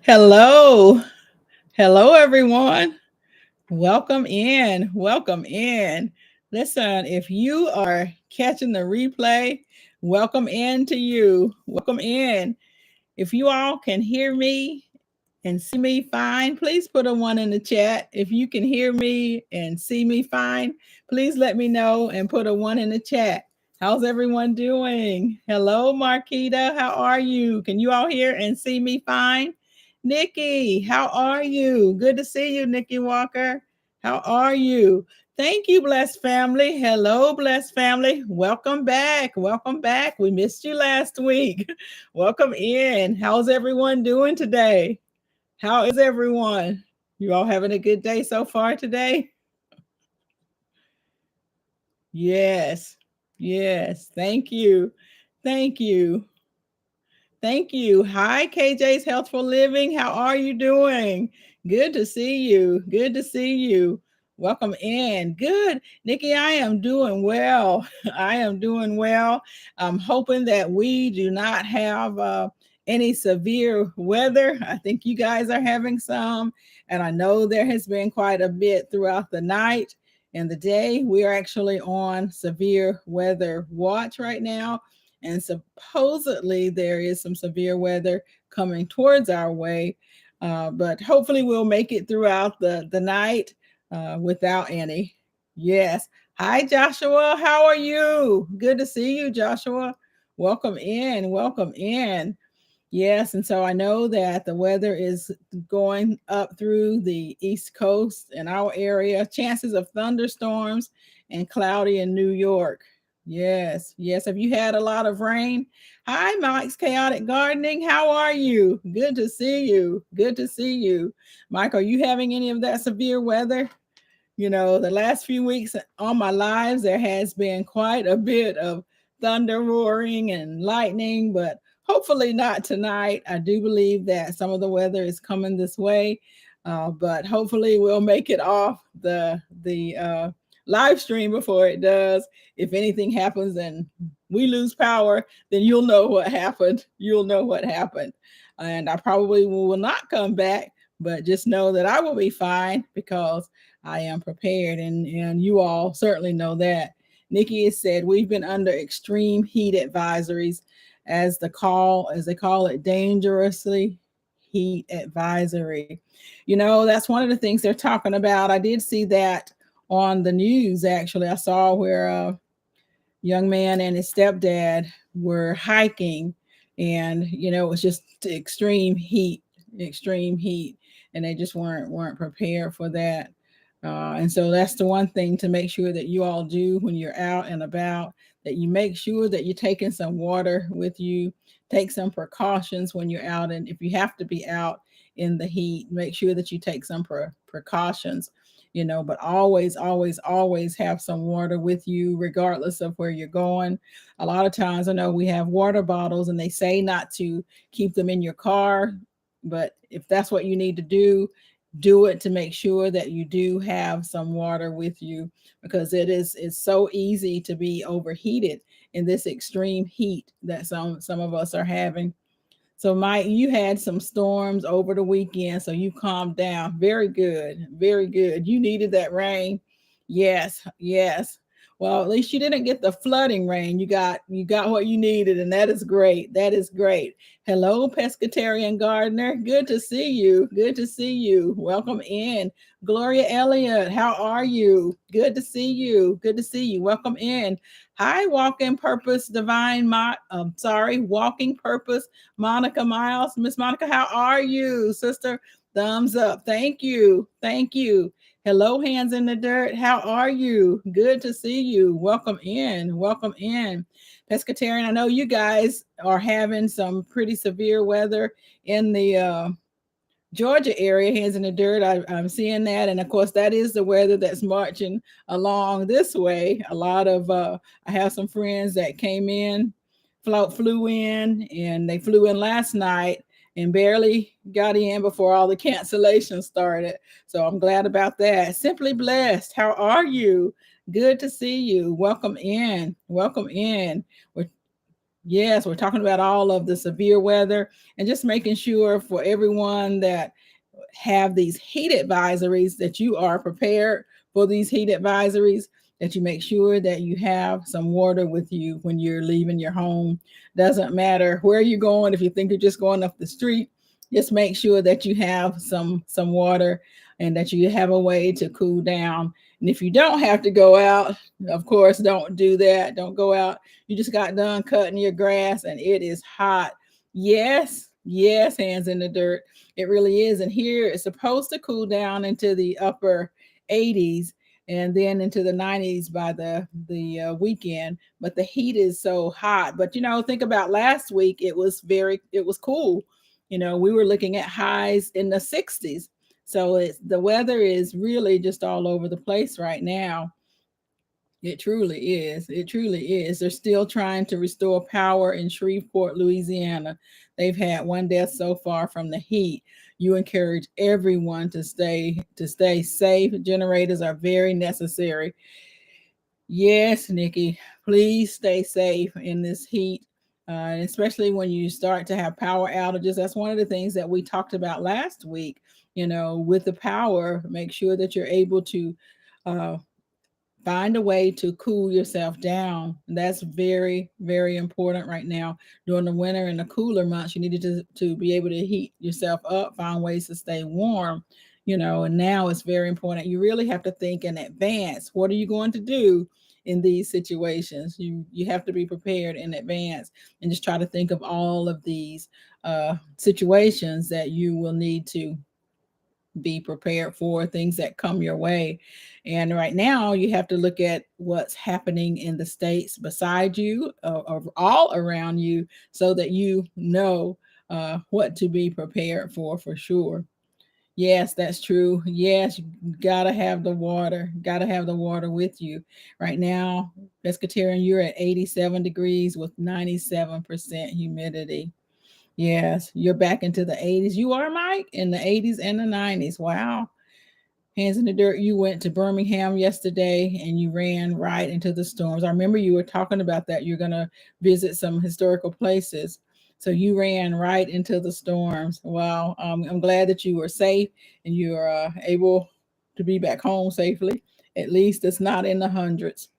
Hello. Hello, everyone. Welcome in. Welcome in. Listen, if you are catching the replay, welcome in to you. Welcome in. If you all can hear me and see me fine, please put a one in the chat. If you can hear me and see me fine, please let me know and put a one in the chat. How's everyone doing? Hello, Marquita. How are you? Can you all hear and see me fine? Nikki, how are you? Good to see you, Nikki Walker. How are you? Thank you, Blessed Family. Hello, Blessed Family. Welcome back. Welcome back. We missed you last week. Welcome in. How's everyone doing today? How is everyone? You all having a good day so far today? Yes. Yes. Thank you. Thank you. Thank you. Hi, KJ's Healthful Living. How are you doing? Good to see you. Good to see you. Welcome in. Good. Nikki, I am doing well. I am doing well. I'm hoping that we do not have any severe weather. I think you guys are having some, and I know there has been quite a bit throughout the night and the day. We are actually on severe weather watch right now, and supposedly there is some severe weather coming towards our way, but hopefully we'll make it throughout the night without any. Yes. Hi, Joshua. How are you? Good to see you, Joshua. Welcome in. Welcome in. Yes, and so I know that the weather is going up through the East Coast in our area. Chances of thunderstorms and cloudy in New York. Yes, yes. Have you had a lot of rain? Hi, Mike's Chaotic Gardening. How are you? Good to see you. Good to see you. Mike, are you having any of that severe weather? You know, the last few weeks on my lives, there has been quite a bit of thunder roaring and lightning, but hopefully not tonight. I do believe that some of the weather is coming this way, but hopefully we'll make it off the live stream before it does. If anything happens and we lose power, then you'll know what happened. You'll know what happened, and I probably will not come back. But just know that I will be fine because I am prepared, and you all certainly know that. Nikki has said we've been under extreme heat advisories, as they call it, dangerously heat advisory. You know, that's one of the things they're talking about. I did see that on the news. Actually, I saw where a young man and his stepdad were hiking, and it was just extreme heat, and they just weren't prepared for that. And so that's the one thing to make sure that you all do when you're out and about, that you make sure that you're taking some water with you. Take some precautions when you're out, and if you have to be out in the heat, make sure that you take some precautions. But always have some water with you regardless of where you're going. A lot of times I know we have water bottles and they say not to keep them in your car, but if that's what you need to do it to make sure that you do have some water with you, because it's so easy to be overheated in this extreme heat that some of us are having. So, Mike, you had some storms over the weekend, so you calmed down. Very good. Very good. You needed that rain. Yes, yes. Well, at least you didn't get the flooding rain. You got what you needed, and that is great. That is great. Hello, pescatarian gardener. Good to see you. Good to see you. Welcome in. Gloria Elliott, how are you? Good to see you. Good to see you. Welcome in. Hi, Walking Purpose Divine Walking Purpose Monica Miles. Miss Monica, how are you, sister? Thumbs up. Thank you. Thank you. Hello, Hands in the Dirt. How are you? Good to see you. Welcome in. Welcome in. Pescatarian, I know you guys are having some pretty severe weather in the Georgia area. Hands in the Dirt. I'm seeing that. And of course, that is the weather that's marching along this way. A lot of, I have some friends that came in, flew in, and they flew in last night and barely got in before all the cancellations started. So I'm glad about that. Simply Blessed. How are you? Good to see you. Welcome in. Welcome in. We're Yes, we're talking about all of the severe weather and just making sure for everyone that have these heat advisories that you are prepared for these heat advisories, that you make sure that you have some water with you when you're leaving your home. Doesn't matter where you're going. If you think you're just going up the street, just make sure that you have some water and that you have a way to cool down. And if you don't have to go out, of course, don't do that. Don't go out. You just got done cutting your grass and it is hot. Yes, yes, hands in the dirt. It really is. And here it's supposed to cool down into the upper 80s and then into the 90s by the weekend. But the heat is so hot. But think about last week. It was cool. We were looking at highs in the 60s. So the weather is really just all over the place right now. It truly is. It truly is. They're still trying to restore power in Shreveport, Louisiana. They've had one death so far from the heat. You encourage everyone to stay safe. Generators are very necessary. Yes, Nikki, please stay safe in this heat. Especially when you start to have power outages. That's one of the things that we talked about last week. With the power, make sure that you're able to uh, find a way to cool yourself down. That's very, very important right now. During the winter and the cooler months, you needed to be able to heat yourself up, find ways to stay warm. And now it's very important. You really have to think in advance. What are you going to do in these situations? You have to be prepared in advance and just try to think of all of these situations that you will need to be prepared for, things that come your way. And right now, you have to look at what's happening in the states beside you, or all around you, so that you know what to be prepared for sure. Yes, that's true. Yes, you gotta have the water. Gotta have the water with you. Right now, Pescatarian, you're at 87 degrees with 97% humidity. Yes, you're back into the 80s. You are, Mike, in the 80s and the 90s. Wow. Hands in the dirt. You went to Birmingham yesterday and you ran right into the storms. I remember you were talking about that. You're going to visit some historical places. So you ran right into the storms. Wow. I'm glad that you were safe and you're able to be back home safely. At least it's not in the hundreds.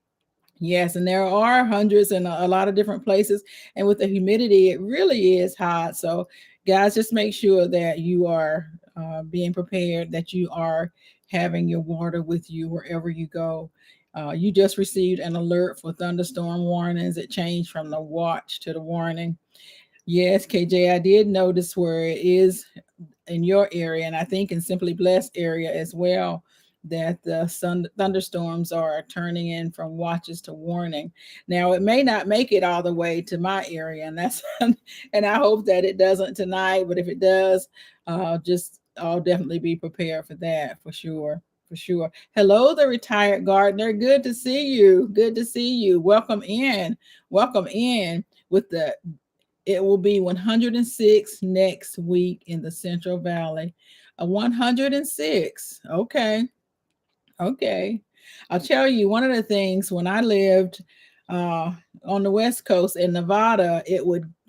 Yes, and there are hundreds in a lot of different places. And with the humidity, it really is hot. So, guys, just make sure that you are being prepared, that you are having your water with you wherever you go. You just received an alert for thunderstorm warnings. It changed from the watch to the warning. Yes, KJ, I did notice where it is in your area, and I think in Simply Blessed area as well, that the thunderstorms are turning in from watches to warning. Now, it may not make it all the way to my area, and that's and I hope that it doesn't tonight. But if it does, just I'll definitely be prepared for that for sure. For sure. Hello, the retired gardener. Good to see you. Good to see you. Welcome in. Welcome in with the it will be 106 next week in the Central Valley. 106. Okay. Okay. I'll tell you one of the things when I lived uh, on the West Coast in Nevada,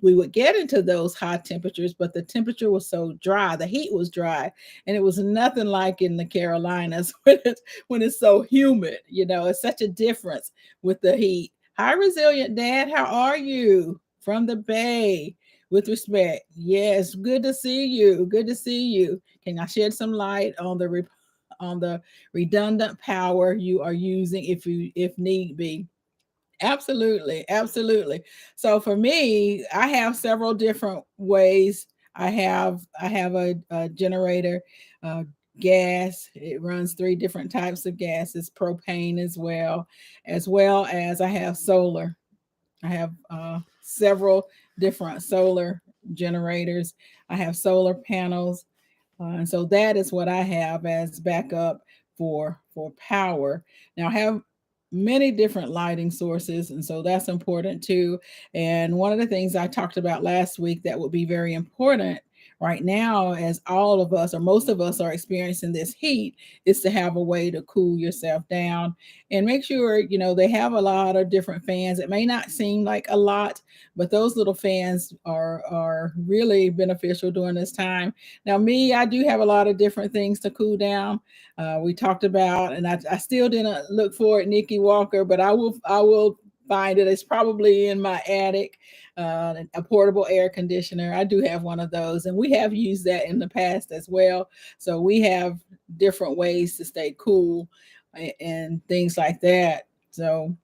we would get into those high temperatures, but the temperature was so dry, the heat was dry, and it was nothing like in the Carolinas when it's so humid. It's such a difference with the heat. Hi, resilient dad. How are you? From the Bay. With respect. Yes, good to see you. Good to see you. Can I shed some light on the redundant power you are using if need be? Absolutely, absolutely. So for me, I have several different ways. I have a generator, uh, gas. It runs three different types of gases, propane as well as I have solar. I have several different solar generators. I have solar panels, and so that is what I have as backup for power. Now I have many different lighting sources, and so that's important too. And one of the things I talked about last week that would be very important right now, as all of us or most of us are experiencing this heat, is to have a way to cool yourself down. And make sure, they have a lot of different fans. It may not seem like a lot, but those little fans are really beneficial during this time. Now, me, I do have a lot of different things to cool down. We talked about, and I still didn't look for it, Nikki Walker, but I will find it. It's probably in my attic. A portable air conditioner. I do have one of those, and we have used that in the past as well. So we have different ways to stay cool and things like that. So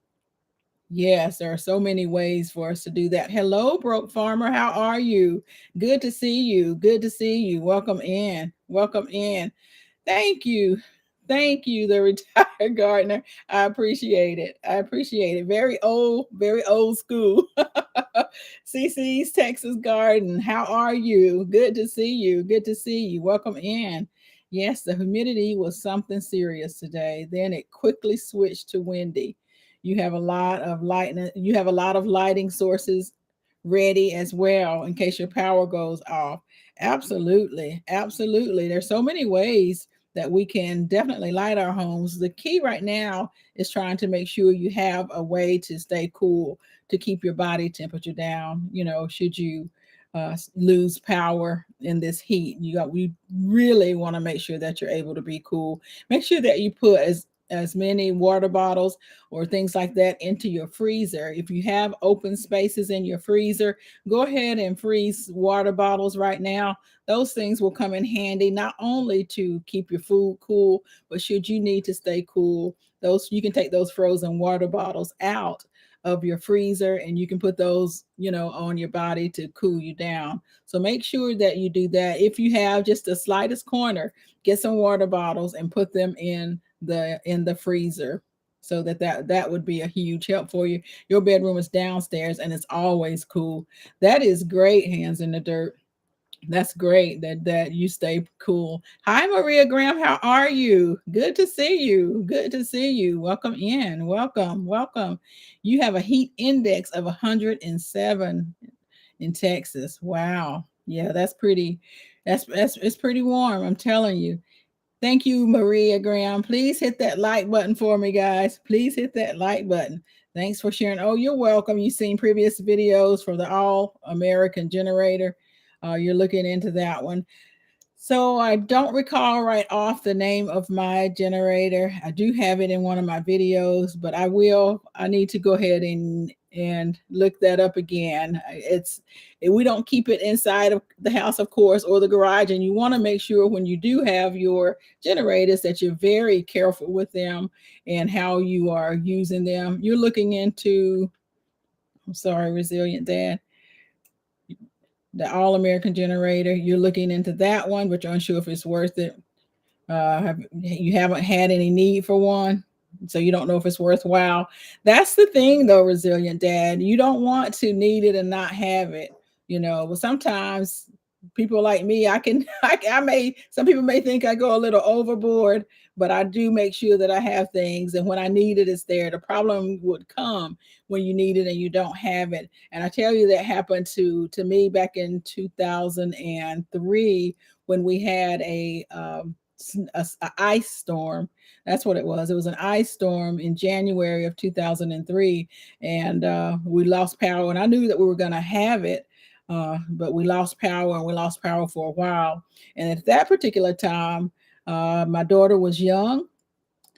yes, there are so many ways for us to do that. Hello, Broke Farmer. How are you? Good to see you. Good to see you. Welcome in. Welcome in. Thank you. Thank you, the retired gardener. I appreciate it. I appreciate it. Very old school. CC's Texas Garden. How are you? Good to see you. Good to see you. Welcome in. Yes, the humidity was something serious today. Then it quickly switched to windy. You have a lot of lighting sources ready as well in case your power goes off. Absolutely. Absolutely. There's so many ways that we can definitely light our homes. The key right now is trying to make sure you have a way to stay cool, to keep your body temperature down. Should you lose power in this heat, we really want to make sure that you're able to be cool. Make sure that you put as many water bottles or things like that into your freezer. If you have open spaces in your freezer, go ahead and freeze water bottles right now. Those things will come in handy not only to keep your food cool, but should you need to stay cool, those you can take those frozen water bottles out of your freezer and you can put those, on your body to cool you down. So make sure that you do that. If you have just the slightest corner, get some water bottles and put them in the freezer, so that would be a huge help for you. Your bedroom is downstairs and it's always cool. That is great, hands in the dirt. That's great that you stay cool. Hi, Maria Graham. How are you? Good to see you. Good to see you. Welcome in. Welcome. Welcome. You have a heat index of 107 in Texas. Wow. Yeah, that's pretty. That's it's pretty warm. I'm telling you. Thank you, Maria Graham. Please hit that like button for me, guys. Please hit that like button. Thanks for sharing. Oh, you're welcome. You've seen previous videos for the All American Generator. You're looking into that one. So I don't recall right off the name of my generator. I do have it in one of my videos, but I will. I need to go ahead and look that up again. We don't keep it inside of the house, of course, or the garage, and you want to make sure when you do have your generators that you're very careful with them and how you are using them. You're looking into. I'm sorry, Resilient Dad, the All American Generator. You're looking into that one, but you're unsure if it's worth it. You haven't had any need for one, so you don't know if it's worthwhile. That's the thing, though, Resilient Dad. You don't want to need it and not have it. But sometimes people like me, I may. Some people may think I go a little overboard, but I do make sure that I have things, and when I need it, it's there. The problem would come when you need it and you don't have it. And I tell you, that happened to me back in 2003 when we had a ice storm. That's what it was. It was an ice storm in January of 2003, and we lost power. And I knew that we were going to have it, but we lost power, and we lost power for a while. And at that particular time, my daughter was young.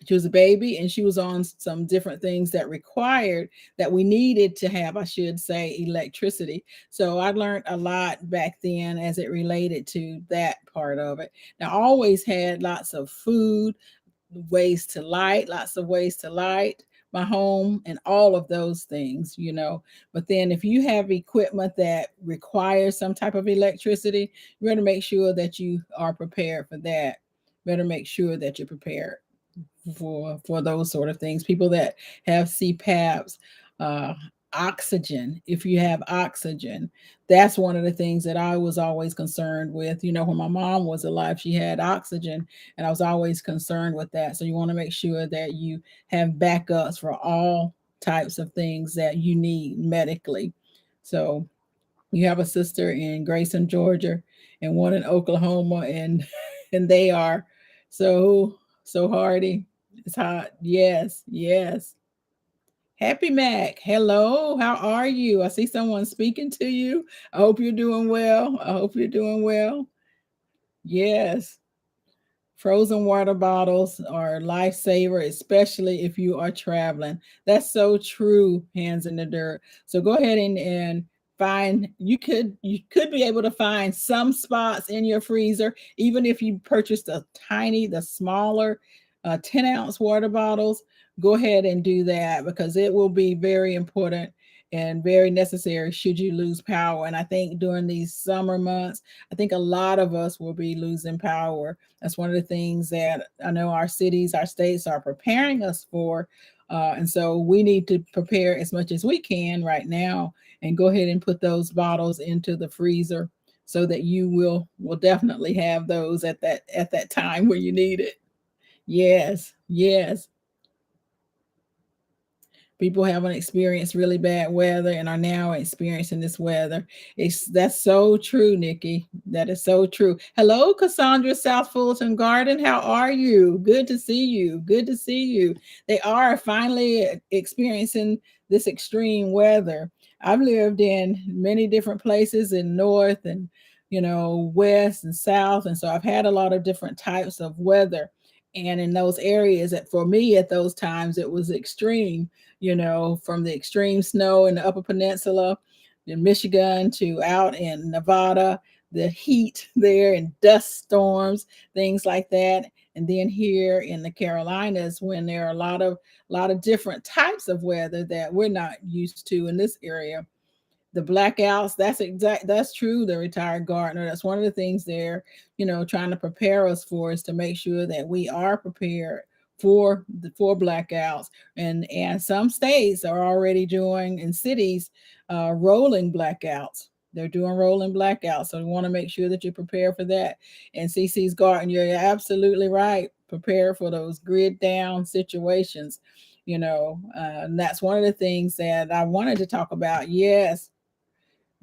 She was a baby, and she was on some different things that we needed to have, I should say, electricity. So I learned a lot back then as it related to that part of it. Now, I always had lots of food, lots of ways to light my home and all of those things. But then if you have equipment that requires some type of electricity, you better make sure that you are prepared for that. Better make sure that you're prepared for those sort of things. People that have CPAPs, uh, oxygen. If you have oxygen, that's one of the things that I was always concerned with. When my mom was alive, she had oxygen, and I was always concerned with that. So you want to make sure that you have backups for all types of things that you need medically. So you have a sister in Grayson, Georgia, and one in Oklahoma, and and they are so hardy. It's hot. Yes, yes. Happy Mac. Hello, how are you? I see someone speaking to you. I hope you're doing well. I hope you're doing well. Yes. Frozen water bottles are a lifesaver, especially if you are traveling. That's so true, hands in the dirt. So go ahead and find you could be able to find some spots in your freezer, even if you purchased the smaller 10-ounce water bottles. Go ahead and do that because it will be very important and very necessary should you lose power. And I think during these summer months, I think a lot of us will be losing power. That's one of the things that I know our cities, our states are preparing us for. And so we need to prepare as much as we can right now and go ahead and put those bottles into the freezer so that you will definitely have those at that time when you need it. Yes, yes. People haven't experienced really bad weather and are now experiencing this weather. That's so true, Nikki. That is so true. Hello, Cassandra, South Fulton Garden. How are you? Good to see you. Good to see you. They are finally experiencing this extreme weather. I've lived in many different places in north and west and south, and so I've had a lot of different types of weather. And in those areas, that for me at those times it was extreme, from the extreme snow in the Upper Peninsula in Michigan to out in Nevada, the heat there and dust storms, things like that. And then here in the Carolinas, when there are a lot of different types of weather that we're not used to in this area, the blackouts, that's true, the retired gardener. That's one of the things they're trying to prepare us for, is to make sure that we are prepared for blackouts. And some states are already doing, in cities, rolling blackouts. They're doing rolling blackouts, so we want to make sure that you're prepared for that. And CC's garden, you're absolutely right, prepare for those grid down situations. And that's one of the things that I wanted to talk about. Yes,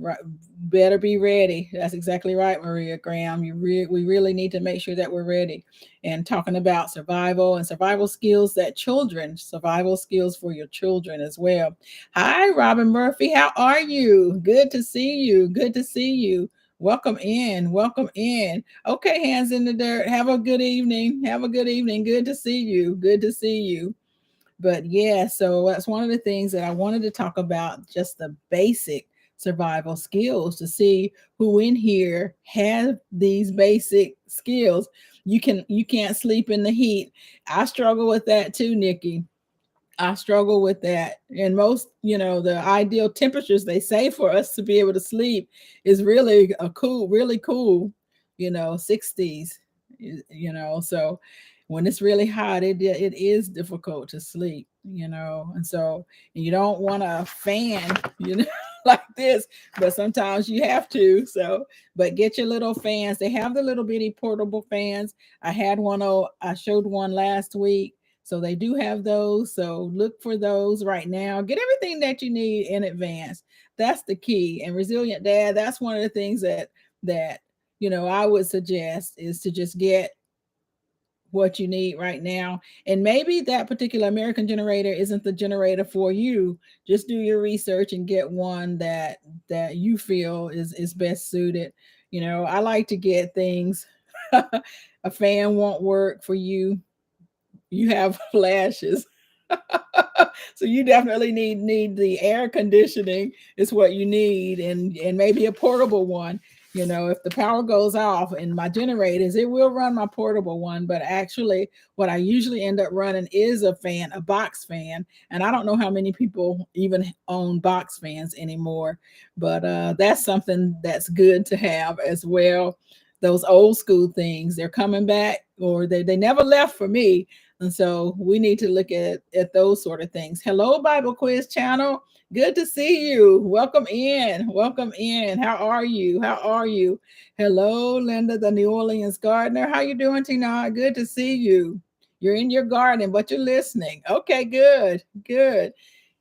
right, better be ready. That's exactly right, Maria Graham. We really need to make sure that we're ready. And talking about survival and survival skills, survival skills for your children as well. Hi, Robin Murphy. How are you? Good to see you. Good to see you. Welcome in. Welcome in. Okay, hands in the dirt. Have a good evening. Have a good evening. Good to see you. Good to see you. But yeah, so that's one of the things that I wanted to talk about, just the basic survival skills, to see who in here have these basic skills. You can't sleep in the heat. I struggle with that too, Nikki. I struggle with that. And most, the ideal temperatures they say for us to be able to sleep is really really cool, 60s, so when it's really hot, it is difficult to sleep, and so you don't want a fan, like this, but sometimes you have to. So, but get your little fans. They have the little bitty portable fans. I showed one last week, so they do have those. So look for those right now. Get everything that you need in advance. That's the key. And Resilient Dad, that's one of the things that I would suggest, is to just get what you need right now. And maybe that particular American generator isn't the generator for you. Just do your research and get one that you feel is best suited. I like to get things. A fan won't work for you. You have flashes. So you definitely need the air conditioning is what you need, and maybe a portable one. If the power goes off in my generators, it will run my portable one, but actually what I usually end up running is a box fan. And I don't know how many people even own box fans anymore, but that's something that's good to have as well. Those old school things, they're coming back, or they never left for me. And so we need to look at those sort of things. Hello, Bible Quiz Channel. Good to see you. Welcome in. Welcome in. How are you? How are you? Hello, Linda, the New Orleans gardener. How you doing, Tina? Good to see you. You're in your garden, but you're listening. Okay, good. Good.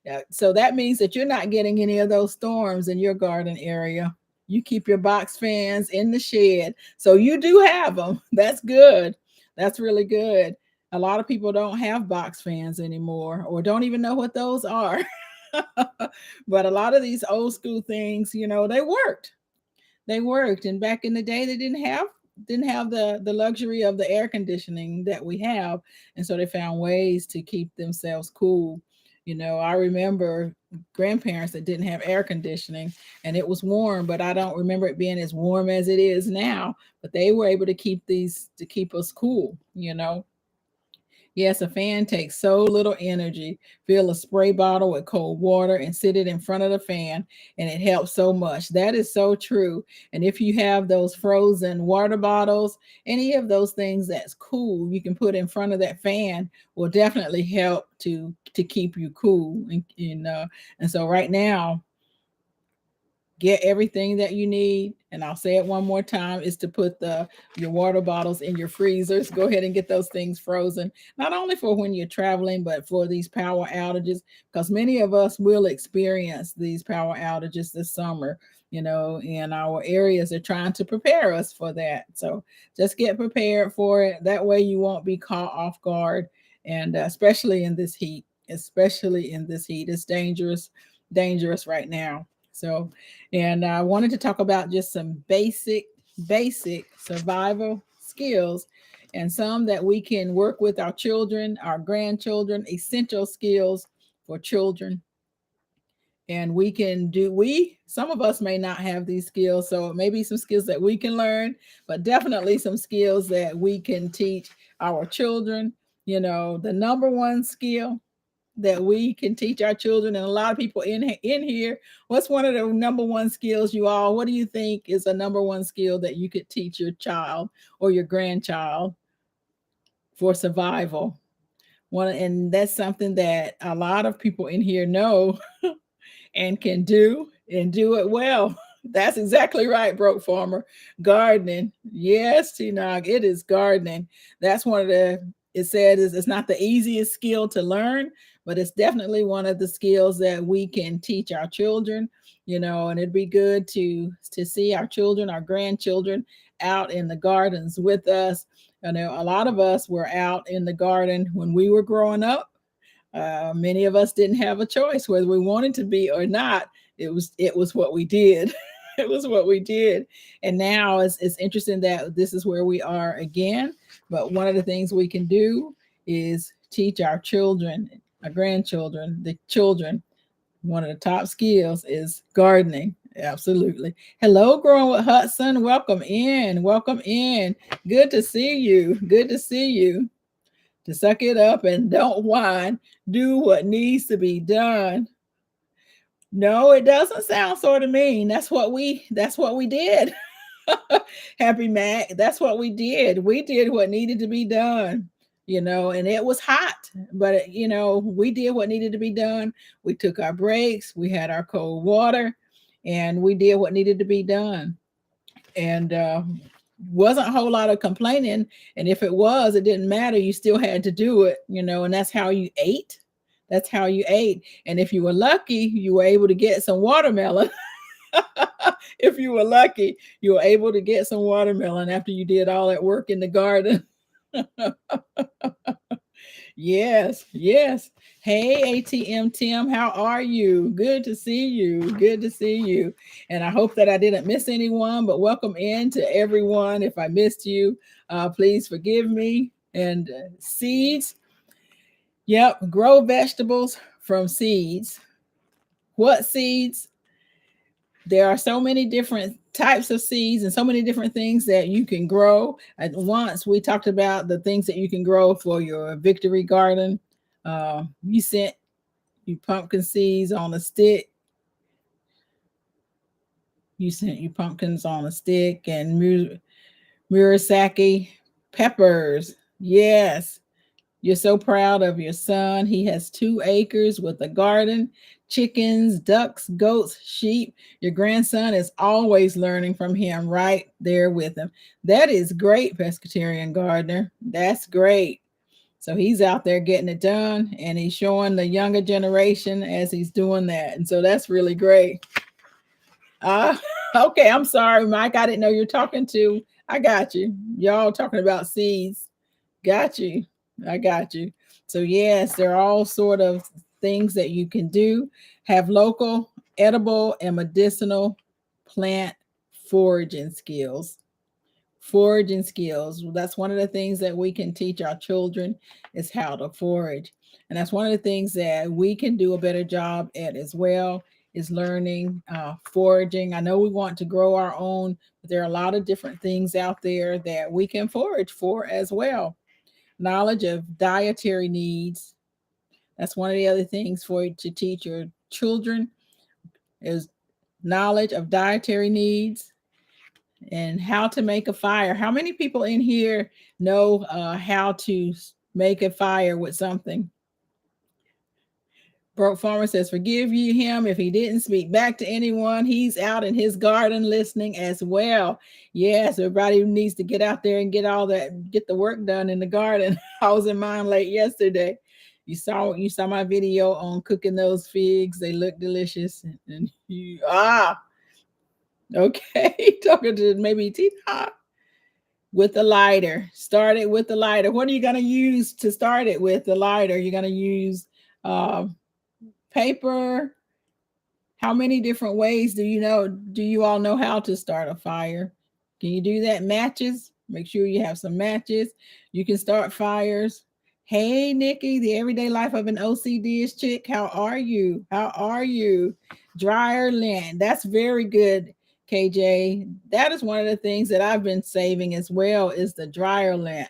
Yeah, so that means that you're not getting any of those storms in your garden area. You keep your box fans in the shed. So you do have them. That's good. That's really good. A lot of people don't have box fans anymore or don't even know what those are. But a lot of these old school things, they worked. They worked. And back in the day, they didn't have the luxury of the air conditioning that we have, and so they found ways to keep themselves cool. I remember grandparents that didn't have air conditioning, and it was warm, but I don't remember it being as warm as it is now. But they were able to keep us cool. Yes, a fan takes so little energy. Fill a spray bottle with cold water and sit it in front of the fan, and it helps so much. That is so true. And if you have those frozen water bottles, any of those things that's cool, you can put in front of that fan will definitely help to keep you cool. And so right now, get everything that you need, and I'll say it one more time, is to put your water bottles in your freezers. Go ahead and get those things frozen, not only for when you're traveling, but for these power outages, because many of us will experience these power outages this summer. In our areas, they're trying to prepare us for that. So just get prepared for it. That way you won't be caught off guard. And especially in this heat, it's dangerous right now. So, and I wanted to talk about just some basic survival skills, and some that we can work with our children, our grandchildren, essential skills for children. And some of us may not have these skills, so maybe some skills that we can learn, but definitely some skills that we can teach our children. The number one skill that we can teach our children, and a lot of people in here, what's one of the number one skills, you all? What do you think is a number one skill that you could teach your child or your grandchild for survival? And that's something that a lot of people in here know and can do and do it well. That's exactly right, Broke Farmer. Gardening. Yes, T-Nog, it is gardening. That's one of it said it's not the easiest skill to learn, but it's definitely one of the skills that we can teach our children, and it'd be good to see our children, our grandchildren out in the gardens with us. I know a lot of us were out in the garden when we were growing up. Many of us didn't have a choice whether we wanted to be or not. It was what we did. It was what we did. And now it's interesting that this is where we are again. But one of the things we can do is teach our children, our grandchildren, the children. One of the top skills is gardening. Absolutely. Hello, Growing with Hudson. Welcome in. Welcome in. Good to see you. Good to see you. To suck it up and don't whine. Do what needs to be done. No, it doesn't sound sort of mean. That's what we did. Happy Mac. That's what we did. We did what needed to be done. And it was hot, but we did what needed to be done. We took our breaks, we had our cold water, and we did what needed to be done. And wasn't a whole lot of complaining. And if it was, it didn't matter. You still had to do it, and that's how you ate. That's how you ate. And if you were lucky, you were able to get some watermelon. If you were lucky, you were able to get some watermelon after you did all that work in the garden. Yes, yes. Hey, ATM Tim, how are you? Good to see you. Good to see you. And I hope that I didn't miss anyone, but welcome in to everyone. If I missed you, please forgive me. And seeds. Yep, grow vegetables from seeds. What seeds? There are so many different types of seeds and so many different things that you can grow. At once we talked about the things that you can grow for your victory garden. You sent you pumpkin seeds on a stick. You sent you pumpkins on a stick and Murasaki peppers. Yes. You're so proud of your son. He has 2 acres with a garden, chickens, ducks, goats, sheep. Your grandson is always learning from him, right there with him. That is great, pescatarian gardener. That's great. So he's out there getting it done, and he's showing the younger generation as he's doing that. And so that's really great. Okay, I'm sorry, Mike. I didn't know you're talking to. I got you. Y'all talking about seeds. Got you. I got you. So yes, there are all sort of things that you can do. Have local, edible, and medicinal plant foraging skills. Foraging skills. That's one of the things that we can teach our children is how to forage. And that's one of the things that we can do a better job at as well is learning foraging. I know we want to grow our own, but there are a lot of different things out there that we can forage for as well. Knowledge of dietary needs. That's one of the other things for you to teach your children is knowledge of dietary needs and how to make a fire. How many people in here know how to make a fire with something? Broke Farmer says, forgive you him if he didn't speak back to anyone. He's out in his garden listening as well. Yes, everybody needs to get out there and get all that, get the work done in the garden. I was in mine late yesterday. You saw my video on cooking those figs. They look delicious. And you okay. Talking to maybe Tina with the lighter. Start it with the lighter. What are you gonna use to start it with the lighter? You're gonna use paper. How many different ways do you know? Do you all know how to start a fire? Can you do that? Matches. Make sure you have some matches. You can start fires. Hey, Nikki, the everyday life of an OCD-ish chick. How are you? How are you? Dryer lint. That's very good, KJ. That is one of the things that I've been saving as well is the dryer lint.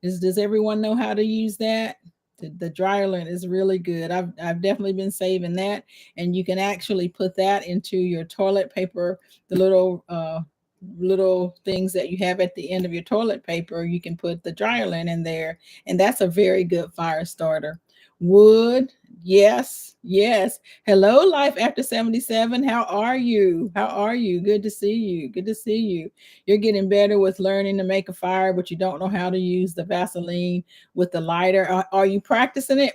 Does everyone know how to use that? The dryer lint is really good. I've definitely been saving that, and you can actually put that into your toilet paper, the little things that you have at the end of your toilet paper. You can put the dryer lint in there, and that's a very good fire starter. Wood, yes, yes. Hello, life after 77. How are you? How are you? Good to see you. Good to see you. You're getting better with learning to make a fire, but you don't know how to use the Vaseline with the lighter. Are you practicing it,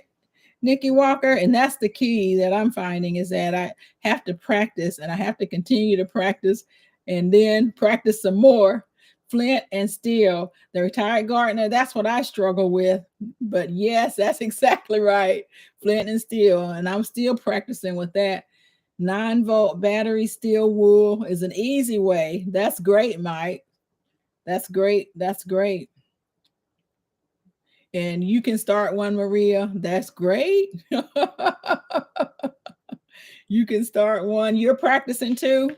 Nikki Walker? And that's the key that I'm finding is that I have to practice and I have to continue to practice and then practice some more. Flint and steel, the retired gardener, that's what I struggle with. But yes, that's exactly right. Flint and steel. And I'm still practicing with that. 9-volt battery steel wool is an easy way. That's great, Mike. That's great. That's great. And you can start one, Maria. That's great. You can start one. You're practicing too.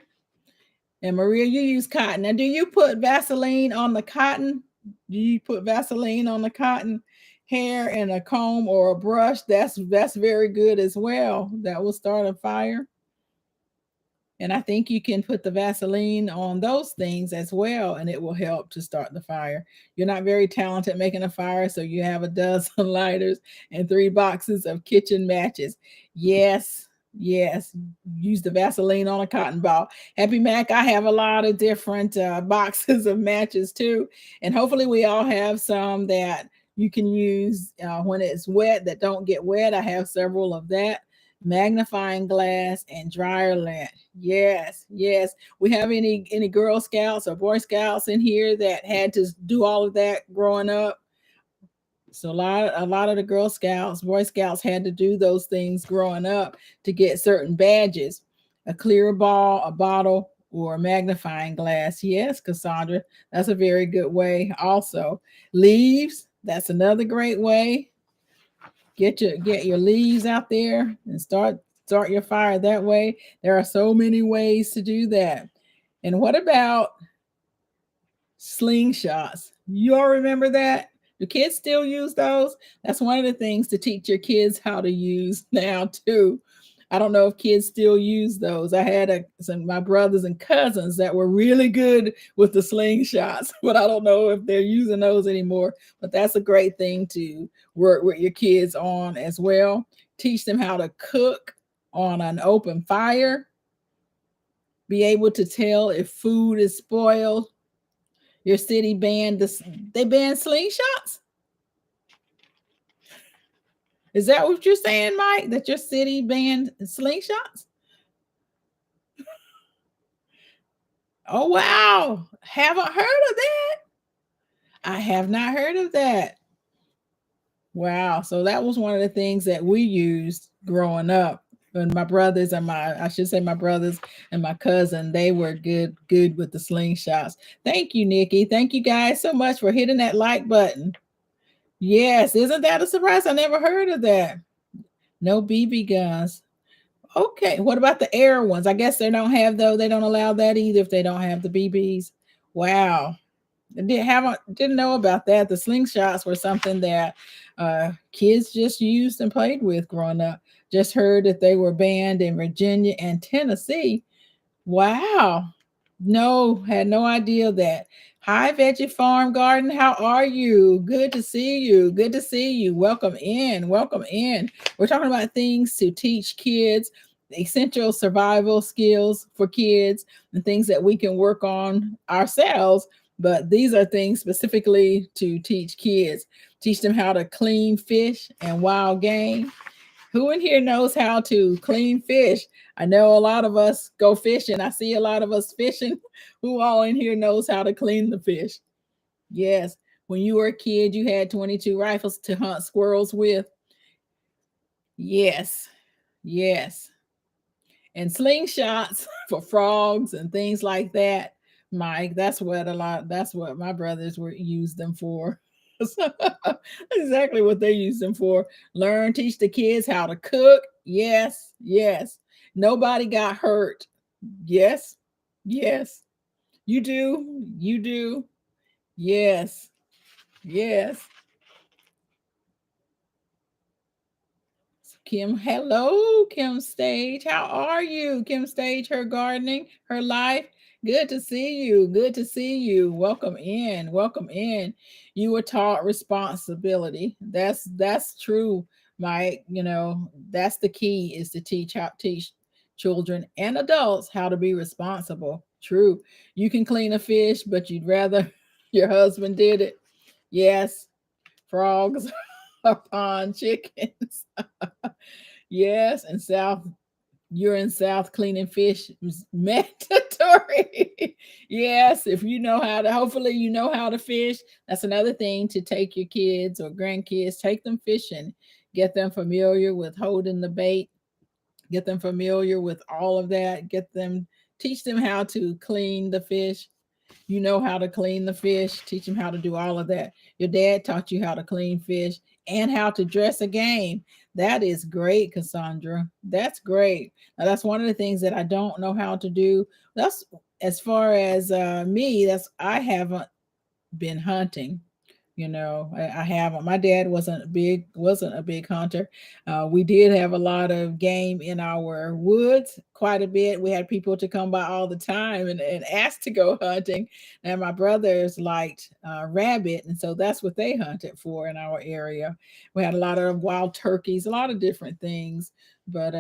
And Maria, you use cotton. Now, do you put Vaseline on the cotton? Do you put Vaseline on the cotton hair and a comb or a brush? That's very good as well. That will start a fire. And I think you can put the Vaseline on those things as well, and it will help to start the fire. You're not very talented making a fire, so you have a dozen lighters and 3 boxes of kitchen matches. Yes, yes. Use the Vaseline on a cotton ball. Happy Mac, I have a lot of different boxes of matches too. And hopefully, we all have some that you can use when it's wet that don't get wet. I have several of that. Magnifying glass and dryer lint. Yes, yes. We have any Girl Scouts or Boy Scouts in here that had to do all of that growing up? So a lot of the Girl Scouts, Boy Scouts had to do those things growing up to get certain badges. A clear ball, a bottle, or a magnifying glass. Yes, Cassandra, that's a very good way. Also, leaves, that's another great way. Get your leaves out there and start your fire that way. There are so many ways to do that. And what about slingshots? You all remember that? Do kids still use those? That's one of the things to teach your kids how to use now too. I don't know if kids still use those. I had some my brothers and cousins that were really good with the slingshots, but I don't know if they're using those anymore. But that's a great thing to work with your kids on as well. Teach them how to cook on an open fire. Be able to tell if food is spoiled. Your city banned they banned slingshots. Is that what you're saying, Mike? That your city banned slingshots? Oh, wow. Haven't heard of that. I have not heard of that. Wow. So that was one of the things that we used growing up. And my brothers and I should say my brothers and my cousin, they were good with the slingshots. Thank you, Nikki. Thank you guys so much for hitting that like button. Yes, isn't that a surprise? I never heard of that. No BB guns. Okay, what about the air ones? I guess they don't have though. They don't allow that either if they don't have the BBs. Wow. Didn't know about that. The slingshots were something that kids just used and played with growing up. Just heard that they were banned in Virginia and Tennessee. Wow. No, had no idea that. Hi, Veggie Farm Garden. How are you? Good to see you. Good to see you. Welcome in. Welcome in. We're talking about things to teach kids, essential survival skills for kids, and things that we can work on ourselves. But these are things specifically to teach kids, teach them how to clean fish and wild game. Who in here knows how to clean fish? I know a lot of us go fishing. I see a lot of us fishing. Who all in here knows how to clean the fish? Yes. When you were a kid, you had 22 rifles to hunt squirrels with. Yes. Yes. And slingshots for frogs and things like that. Mike, that's what my brothers were used them for. Exactly what they used them for. Learn, teach the kids how to cook. Yes, yes. Nobody got hurt. Yes, yes. You do. You do. Yes, yes. Kim, hello, Kim Stage. How are you? Kim Stage, her gardening, her life. Good to see you. Good to see you. Welcome in. Welcome in. You were taught responsibility. That's true, Mike. You know, that's the key is to teach children and adults how to be responsible. True. You can clean a fish, but you'd rather your husband did it. Yes, frogs are pond chickens. Yes, and South, you're in South cleaning fish is mandatory. Yes, if you know how to, hopefully you know how to fish. That's another thing to take your kids or grandkids, take them fishing, get them familiar with holding the bait, get them familiar with all of that, teach them how to clean the fish. You know how to clean the fish, teach them how to do all of that. Your dad taught you how to clean fish and how to dress a game. That is great, Cassandra. That's great. Now, that's one of the things that I don't know how to do. That's as far as me, that's I haven't been hunting. You know, I haven't. My dad wasn't a big hunter. We did have a lot of game in our woods, quite a bit. We had people to come by all the time and ask to go hunting. And my brothers liked rabbit, and so that's what they hunted for in our area. We had a lot of wild turkeys, a lot of different things. But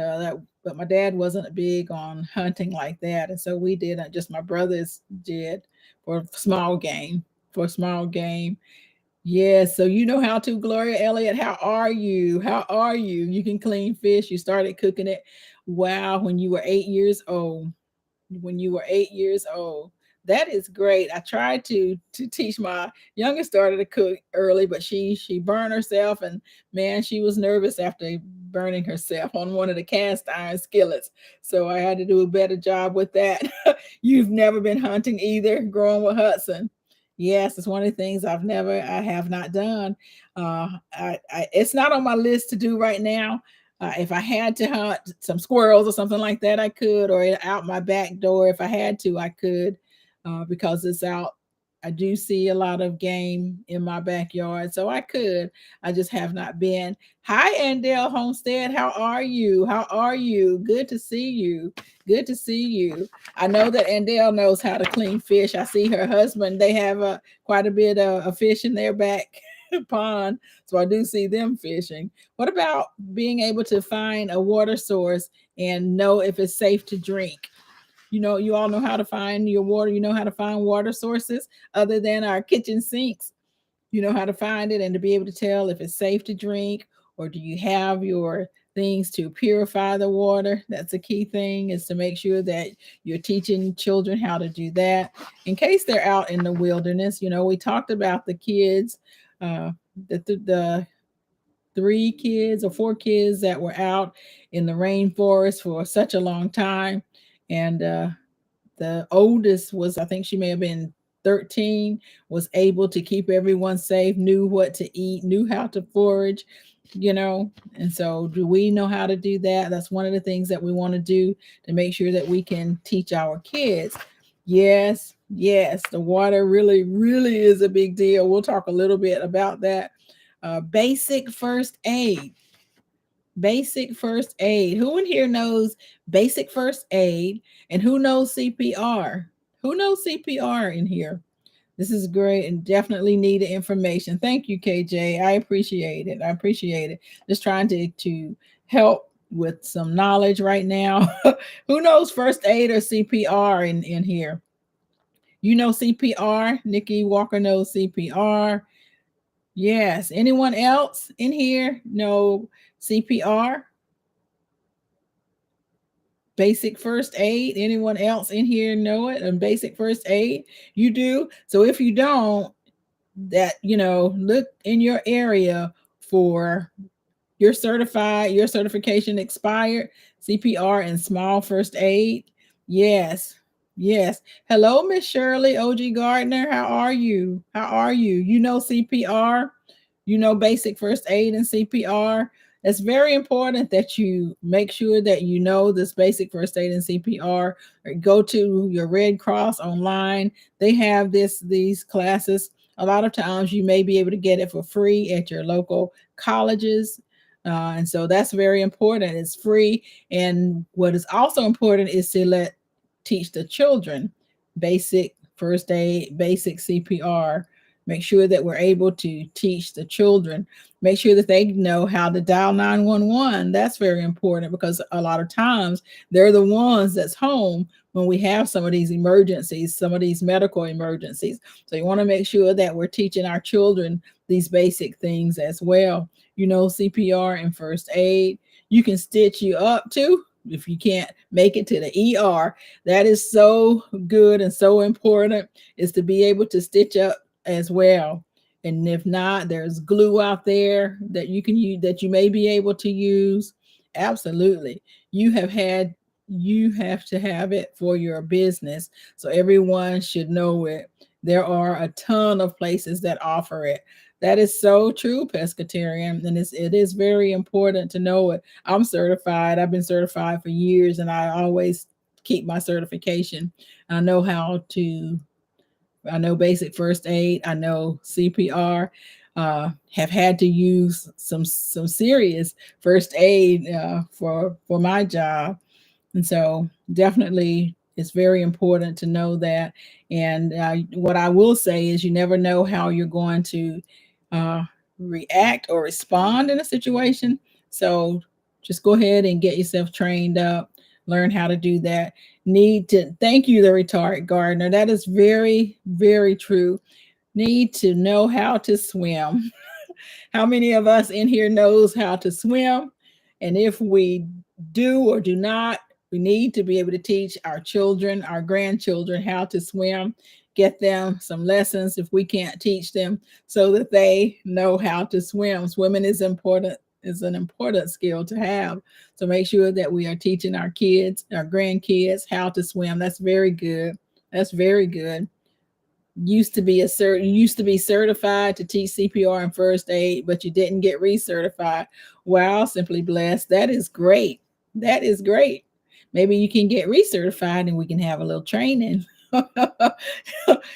my dad wasn't big on hunting like that, and so we did. Just my brothers did for small game. For small game. Yes, so you know how to, Gloria Elliott. How are you? How are you? You can clean fish. You started cooking it. Wow, when you were 8 years old. When you were 8 years old. That is great. I tried to teach my youngest daughter to cook early, but she burned herself, and man, she was nervous after burning herself on one of the cast iron skillets. So I had to do a better job with that. You've never been hunting either, growing with Hudson. Yes, it's one of the things I have not done. It's not on my list to do right now. If I had to hunt some squirrels or something like that, I could, or out my back door. If I had to, I could, because it's out. I do see a lot of game in my backyard, so I could. I just have not been. Hi, Andell Homestead. How are you? How are you? Good to see you. Good to see you. I know that Andell knows how to clean fish. I see her husband. They have quite a bit of fish in their back pond, so I do see them fishing. What about being able to find a water source and know if it's safe to drink? You know, you all know how to find your water. You know how to find water sources other than our kitchen sinks. You know how to find it and to be able to tell if it's safe to drink, or do you have your things to purify the water. That's a key thing, is to make sure that you're teaching children how to do that in case they're out in the wilderness. We talked about the kids, uh, the 3 kids or 4 kids that were out in the rainforest for such a long time. And the oldest was, I think she may have been 13, was able to keep everyone safe, knew what to eat, knew how to forage, And so, do we know how to do that? That's one of the things that we want to do to make sure that we can teach our kids. Yes, yes, the water really, really is a big deal. We'll talk a little bit about that. Basic first aid. Basic first aid. Who in here knows basic first aid, and who knows CPR? Who knows CPR in here? This is great and definitely needed information. Thank you, KJ. I appreciate it. I appreciate it. Just trying to help with some knowledge right now. Who knows first aid or CPR in here? You know CPR? Nikki Walker knows CPR. Yes. Anyone else in here know CPR? Basic first aid. Anyone else in here know it? And basic first aid? You do. So if you don't, look in your area for your certification expired CPR and small first aid. Yes. Yes. Hello, Miss Shirley OG Gardner. How are you? How are you? You know CPR? You know basic first aid and CPR? It's very important that you make sure that you know this basic first aid and CPR, or go to your Red Cross online. They have these classes. A lot of times you may be able to get it for free at your local colleges. And so that's very important. It's free. And what is also important is to teach the children basic first aid, basic CPR. Make sure that we're able to teach the children. Make sure that they know how to dial 911. That's very important, because a lot of times they're the ones that's home when we have some of these emergencies, some of these medical emergencies. So you want to make sure that we're teaching our children these basic things as well. CPR and first aid. You can stitch you up too if you can't make it to the ER. That is so good and so important, is to be able to stitch up as well. And if not, there's glue out there that you can use, that you may be able to use. Absolutely. You have to have it for your business. So everyone should know it. There are a ton of places that offer it. That is so true, pescatarian. And it is very important to know it. I'm certified. I've been certified for years, and I always keep my certification. I know basic first aid. I know CPR. Have had to use some serious first aid for my job. And so definitely it's very important to know that. And what I will say is, you never know how you're going to uh, react or respond in a situation. So just go ahead and get yourself trained up, learn how to do that. Need to thank you, the retard gardener. That is very, very true. Need to know how to swim. How many of us in here knows how to swim? And if we do or do not, we need to be able to teach our children, our grandchildren, how to swim, get them some lessons if we can't teach them, so that they know how to swim. Swimming is important, is an important skill to have. So make sure that we are teaching our kids, our grandkids, how to swim. That's very good. That's very good. Used to be certified to teach CPR and first aid, but you didn't get recertified. Wow, simply blessed. That is great. That is great. Maybe you can get recertified and we can have a little training.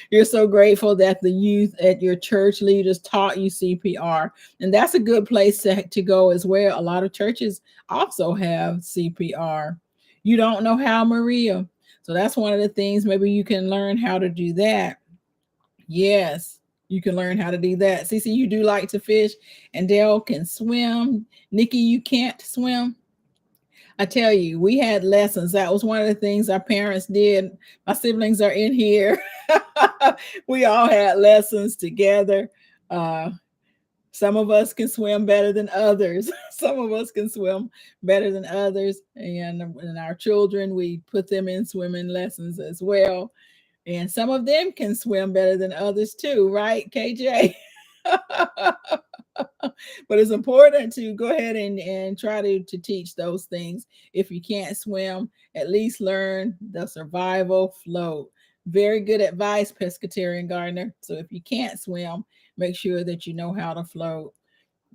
You're so grateful that the youth at your church leaders taught you CPR. And that's a good place to go as well. A lot of churches also have CPR. You don't know how, Maria? So that's one of the things. Maybe you can learn how to do that. Yes, you can learn how to do that. Cece, you do like to fish, and Dale can swim. Nikki, you can't swim. I tell you, we had lessons. That was one of the things our parents did. My siblings are in here. We all had lessons together. Some of us can swim better than others. Some of us can swim better than others. And our children, we put them in swimming lessons as well. And some of them can swim better than others too, right, KJ? But it's important to go ahead and try to teach those things. If you can't swim, at least learn the survival float. Very good advice, pescatarian gardener. So if you can't swim, make sure that you know how to float,